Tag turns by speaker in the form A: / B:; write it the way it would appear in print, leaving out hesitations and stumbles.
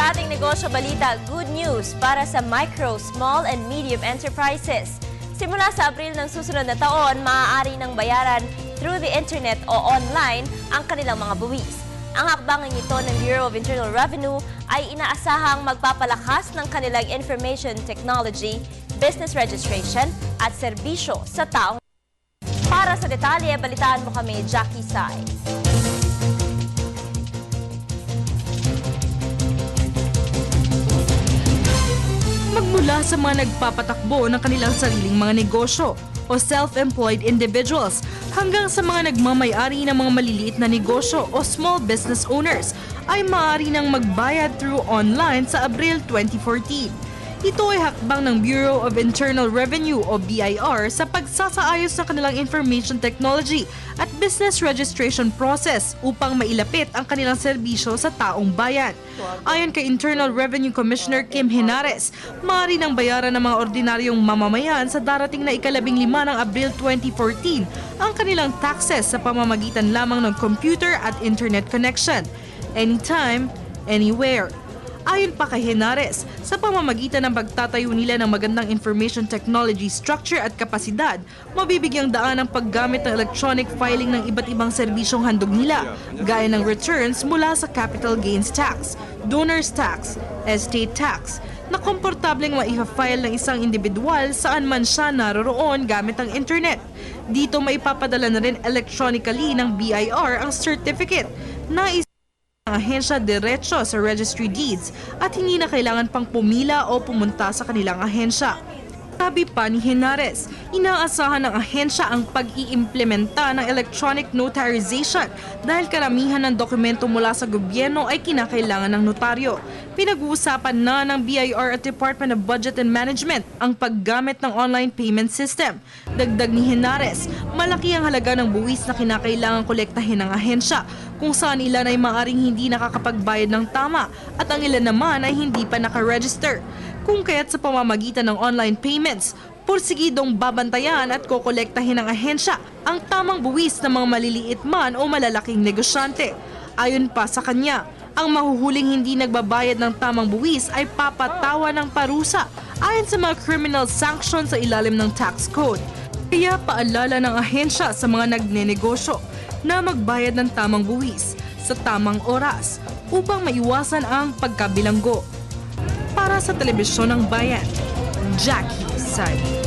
A: Sa ating negosyo balita, good news para sa micro, small and medium enterprises. Simula sa Abril ng susunod na taon, maaari ng bayaran through the internet o online ang kanilang mga buwis. Ang hakbangin ito ng Bureau of Internal Revenue ay inaasahang magpapalakas ng kanilang information technology, business registration at serbisyo sa taong. Para sa detalye, balitaan mo kami, Jackie Sai.
B: Magmula sa mga nagpapatakbo ng kanilang sariling mga negosyo o self-employed individuals hanggang sa mga nagmamay-ari ng mga maliliit na negosyo o small business owners ay maaari nang magbayad through online sa Abril 2014. Ito ay hakbang ng Bureau of Internal Revenue o BIR sa pagsasaayos ng kanilang information technology at business registration process upang mailapit ang kanilang serbisyo sa taong bayan. Ayon kay Internal Revenue Commissioner Kim Henares, maaari nang bayaran ng mga ordinaryong mamamayan sa darating na ika-15 ng Abril 2014 ang kanilang taxes sa pamamagitan lamang ng computer at internet connection. Anytime, anywhere. Ayon pa kay Henares, sa pamamagitan ng pagtatayo nila ng magandang information technology structure at kapasidad, mabibigyang daan ang paggamit ng electronic filing ng iba't ibang serbisyong handog nila, gaya ng returns mula sa capital gains tax, donors tax, estate tax, na komportableng maifa-file ng isang individual saan man siya naroroon gamit ang internet. Dito maipapadala na rin electronically ng BIR ang certificate na ang ahensya diretso sa registry deeds at hindi na kailangan pang pumila o pumunta sa kanilang ahensya. Sabi pa ni Henares, inaasahan ng ahensya ang pag-iimplementa ng electronic notarization dahil karamihan ng dokumento mula sa gobyerno ay kinakailangan ng notaryo. Pinag-uusapan na ng BIR at Department of Budget and Management ang paggamit ng online payment system. Dagdag ni Henares, malaki ang halaga ng buwis na kinakailangan kolektahin ng ahensya, kung saan ilan ay maaaring hindi nakakapagbayad ng tama at ang ilan naman ay hindi pa nakaregister. Kung kaya't sa pamamagitan ng online payments, pursigidong babantayan at kokolektahin ng ahensya ang tamang buwis ng mga maliliit man o malalaking negosyante. Ayon pa sa kanya, ang mahuhuling hindi nagbabayad ng tamang buwis ay papatawa ng parusa ayon sa mga criminal sanctions sa ilalim ng tax code. Kaya paalala ng ahensya sa mga nagnenegosyo na magbayad ng tamang buwis sa tamang oras upang maiwasan ang pagkabilanggo. Para sa Telebisyon ng Bayan, Jackie Sai.